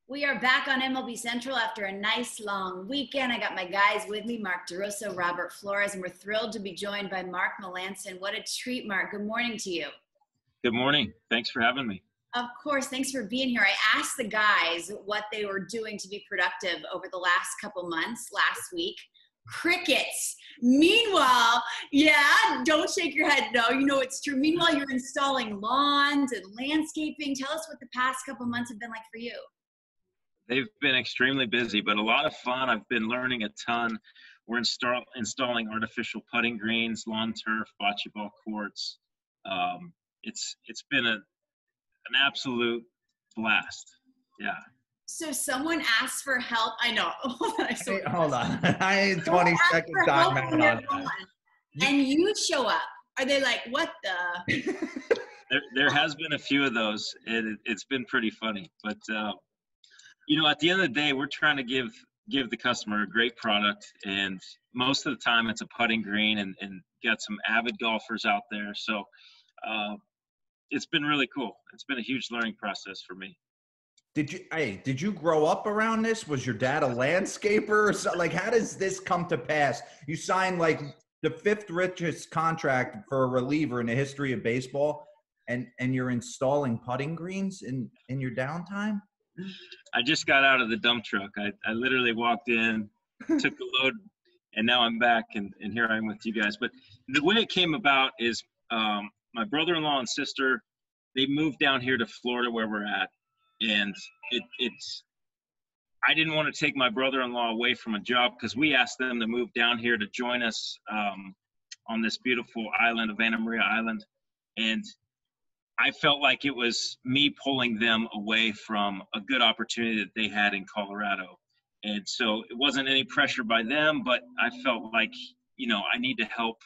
We are back on MLB Central after a nice long weekend. I got my guys with me, Mark DeRosso, Robert Flores, and we're thrilled to be joined by Mark Melancon. What a treat, Mark. Good morning to you. Good morning. Thanks for having me. Of course. Thanks for being here. I asked the guys what they were doing to be productive over the last couple months, last week. Crickets. Meanwhile, yeah, don't shake your head. No, you know it's true. Meanwhile, you're installing lawns and landscaping. Tell us what the past couple months have been like for you. They've been extremely busy, but a lot of fun. I've been learning a ton. We're installing artificial putting greens, lawn turf, bocce ball courts. It's been an absolute blast. Yeah. So someone asked for help. I know. Hold on. I need 20 seconds time out on that. And you show up. Are they like, what the? There has been a few of those. It's been pretty funny. But, you know, at the end of the day, we're trying to give the customer a great product. And most of the time it's a putting green and got some avid golfers out there. So it's been really cool. It's been a huge learning process for me. Did you grow up around this? Was your dad a landscaper or so? Like, how does this come to pass? You signed like the 5th richest contract for a reliever in the history of baseball, and you're installing putting greens in your downtime? I just got out of the dump truck. I literally walked in, took the load, and now I'm back, and here I am with you guys. But the way it came about is my brother-in-law and sister, they moved down here to Florida where we're at. And I didn't want to take my brother-in-law away from a job because we asked them to move down here to join us on this beautiful island of Anna Maria Island. And I felt like it was me pulling them away from a good opportunity that they had in Colorado. And so it wasn't any pressure by them, but I felt like, you know, I need to help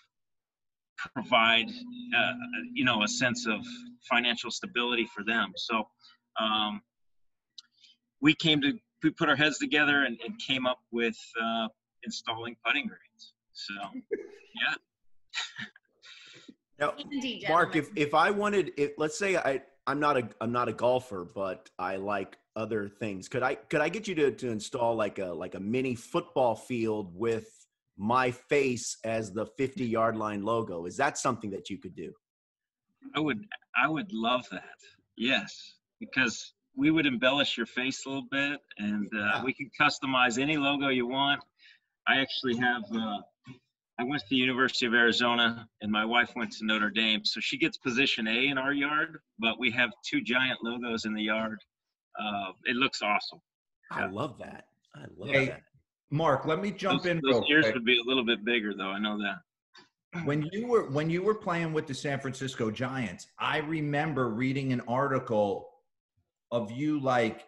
provide, you know, a sense of financial stability for them. So we put our heads together and came up with installing putting greens. So, yeah. Now, Mark, if I wanted, let's say I'm not a golfer, but I like other things. Could I get you to install like a mini football field with my face as the 50-yard line logo? Is that something that you could do? I would love that. Yes, because we would embellish your face a little bit, and we can customize any logo you want. I actually have, I went to the University of Arizona, and my wife went to Notre Dame, so she gets position A in our yard, but we have 2 giant logos in the yard. It looks awesome. I love that. I love that. Mark, let me jump in real quick. Those ears would be a little bit bigger, though. I know that. When you were playing with the San Francisco Giants, I remember reading an article of you like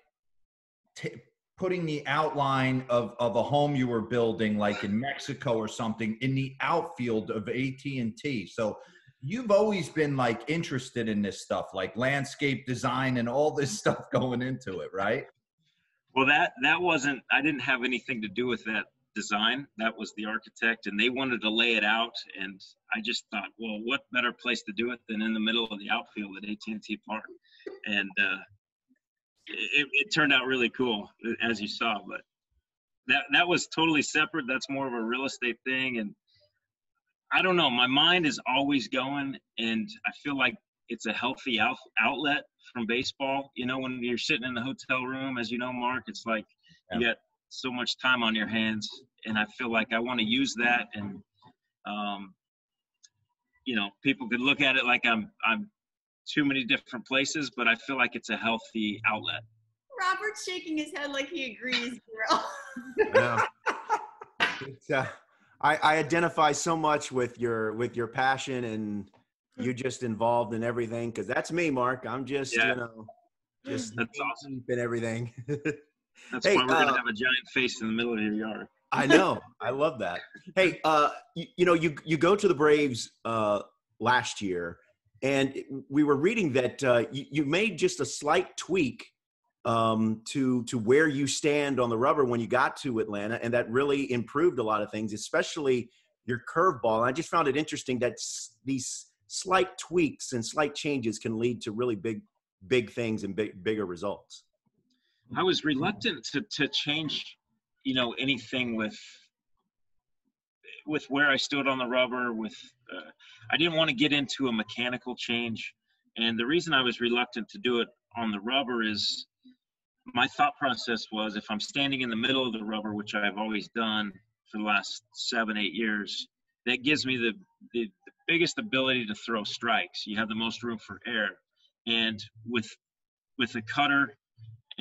putting the outline of a home you were building, like in Mexico or something, in the outfield of AT&T. So you've always been like interested in this stuff, like landscape design and all this stuff going into it, right? Well, that wasn't, I didn't have anything to do with that design. That was the architect, and they wanted to lay it out, and I just thought, well, what better place to do it than in the middle of the outfield at AT&T Park? And it turned out really cool, as you saw, but that was totally separate. That's more of a real estate thing, and I don't know, my mind is always going, and I feel like it's a healthy outlet from baseball. You know, when you're sitting in the hotel room, as you know, Mark, it's like you got so much time on your hands, and I feel like I want to use that, and you know, people could look at it like I'm too many different places, but I feel like it's a healthy outlet. Robert's shaking his head like he agrees, girl. Yeah. I identify so much with your passion, and you just involved in everything, because that's me, Mark. I'm just, you know, just that's awesome and everything. That's why we're gonna have a giant face in the middle of your yard. I know. I love that. Hey, you know, you go to the Braves last year, and we were reading that you made just a slight tweak to where you stand on the rubber when you got to Atlanta, and that really improved a lot of things, especially your curveball. And I just found it interesting that these slight tweaks and slight changes can lead to really big things and bigger results. I was reluctant to change, anything with where I stood on the rubber. I didn't want to get into a mechanical change, and the reason I was reluctant to do it on the rubber is my thought process was, if I'm standing in the middle of the rubber, which I've always done for the last 7-8 years, that gives me the biggest ability to throw strikes. You have the most room for air, and with a cutter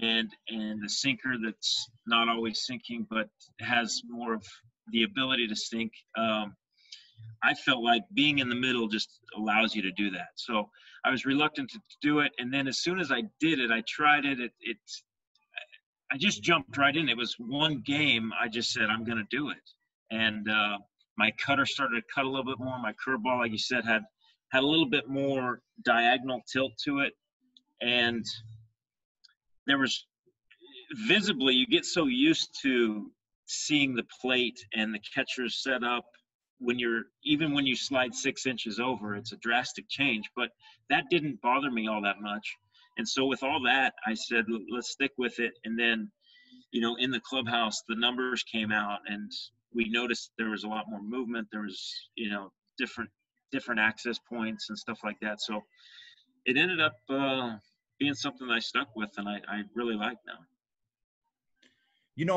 and a sinker that's not always sinking but has more of the ability to sink, I felt like being in the middle just allows you to do that. So I was reluctant to do it, and then as soon as I did it, I tried it. I just jumped right in. It was one game. I just said, I'm going to do it. And my cutter started to cut a little bit more. My curveball, like you said, had a little bit more diagonal tilt to it. And there was visibly, you get so used to seeing the plate and the catcher's set up even when you slide 6 inches over, it's a drastic change. But that didn't bother me all that much. And so with all that, I said, let's stick with it. And then, in the clubhouse, the numbers came out, and we noticed there was a lot more movement. There was, different access points and stuff like that. So it ended up being something that I stuck with, and I really like now.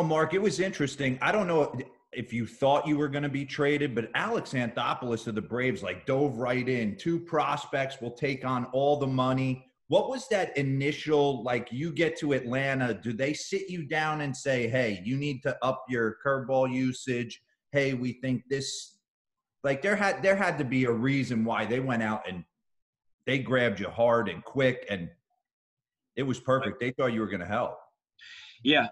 Mark, it was interesting. I don't know if you thought you were going to be traded, but Alex Anthopoulos of the Braves dove right in. 2 prospects will take on all the money. What was that initial, you get to Atlanta, do they sit you down and say, hey, you need to up your curveball usage? Hey, we think this, there had to be a reason why they went out and they grabbed you hard and quick, and it was perfect. They thought you were going to help. Yeah.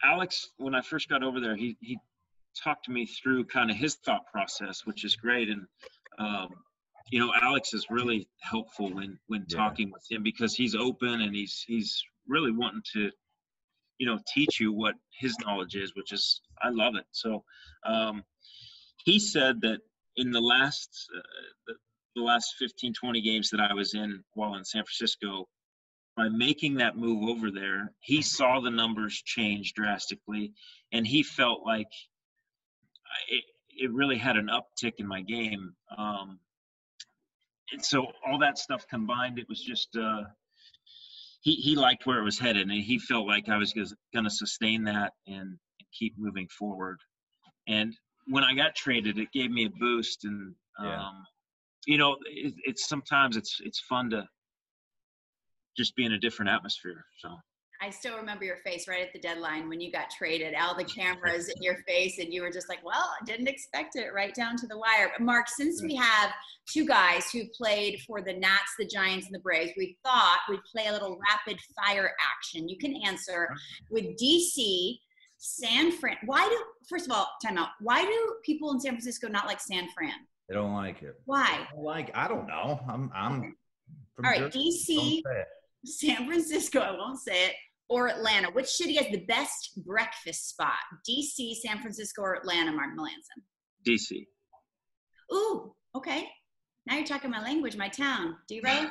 Alex, when I first got over there, he talked to me through kind of his thought process, which is great. And, Alex is really helpful when talking with him, because he's open and he's really wanting to, teach you what his knowledge is, which is, I love it. So he said that in the last 15, 20 games that I was in while in San Francisco, by making that move over there, he saw the numbers change drastically, and he felt like it really had an uptick in my game. And so all that stuff combined, it was just he liked where it was headed, and he felt like I was going to sustain that and keep moving forward. And when I got traded, it gave me a boost. And it's sometimes it's fun to just be in a different atmosphere. So I still remember your face right at the deadline when you got traded. All the cameras in your face, and you were just like, well, I didn't expect it, right down to the wire. Mark, since we have 2 guys who played for the Nats, the Giants, and the Braves, we thought we'd play a little rapid fire action. You can answer with DC, San Fran. First of all, time out. Why do people in San Francisco not like San Fran? They don't like it. Why? I don't know. I'm from all right, Jersey. DC, San Francisco, I won't say it, or Atlanta. Which city has the best breakfast spot? DC, San Francisco, or Atlanta, Mark Melancon? DC. Ooh, okay. Now you're talking my language, my town. D-Row?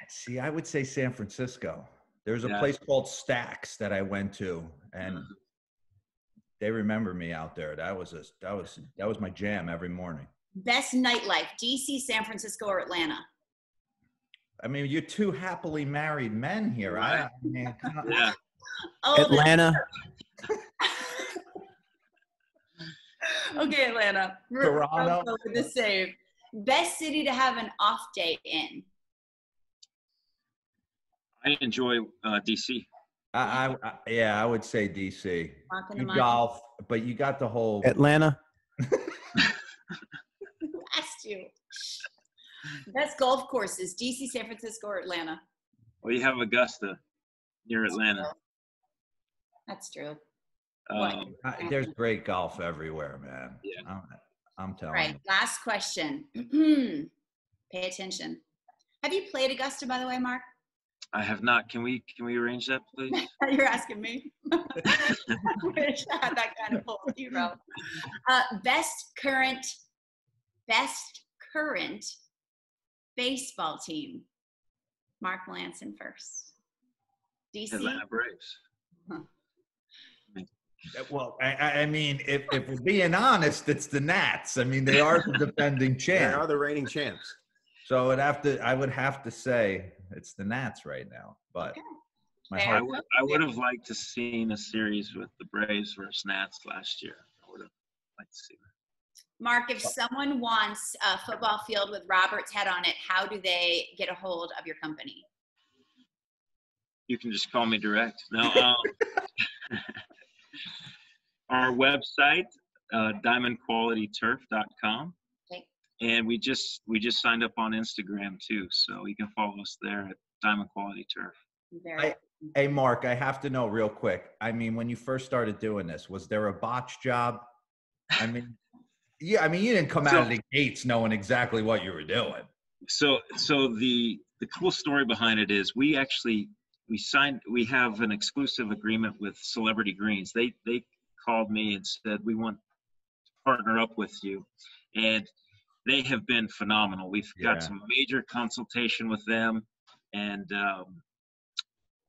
See, I would say San Francisco. There's a place called Stacks that I went to, and they remember me out there. That was my jam every morning. Best nightlife, DC, San Francisco, or Atlanta? I mean, you're 2 happily married men here. Right. Yeah. Atlanta. Okay, Atlanta. Toronto. With the save. Best city to have an off day in? I enjoy DC. I would say DC. You golf, but you got the whole Atlanta. Who asked you? Best golf courses, DC, San Francisco, or Atlanta? Well, you have Augusta near Atlanta. That's true. There's great golf everywhere, man. Yeah. I'm telling you. All right, last question. Pay attention. Have you played Augusta, by the way, Mark? I have not. Can we arrange that, please? You're asking me. I wish I had that kind of pull, D-Row. Best current baseball team. Mark Melancon first. DC. Atlanta Braves. Well, I mean, if we're being honest, it's the Nats. I mean, they are the defending They champ. are the reigning champs. So I would have to say it's the Nats right now. But Okay. my Fair. heart, I would have liked to seen a series with the Braves versus Nats last year. I would have liked to see that. Mark, if someone wants a football field with Robert's head on it, how do they get a hold of your company? You can just call me direct. No, our website, diamondqualityturf.com. Okay. And we just signed up on Instagram too, so you can follow us there at Diamond Quality Turf. Hey, Mark, I have to know real quick. I mean, when you first started doing this, was there a botch job? I mean, yeah, I mean, you didn't come out of the gates knowing exactly what you were doing. So the cool story behind it is we have an exclusive agreement with Celebrity Greens. They called me and said, we want to partner up with you. And they have been phenomenal. We've got some major consultation with them, and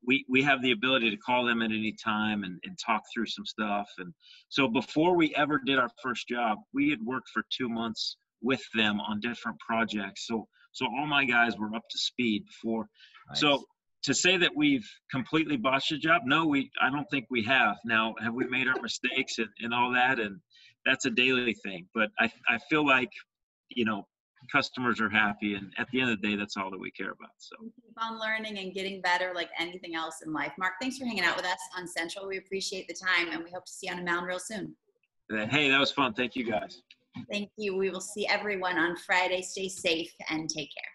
we have the ability to call them at any time and talk through some stuff. And so before we ever did our first job, we had worked for 2 months with them on different projects. So all my guys were up to speed before. Nice. So to say that we've completely botched the job, no, I don't think we have. Now, have we made our mistakes and all that? And that's a daily thing. But I feel like, customers are happy, and at the end of the day, that's all that we care about. So keep on learning and getting better like anything else in life. Mark, thanks for hanging out with us on Central. We appreciate the time, and we hope to see you on a mound real soon. Hey, that was fun. Thank you, guys. Thank you. We will see everyone on Friday. Stay safe and take care.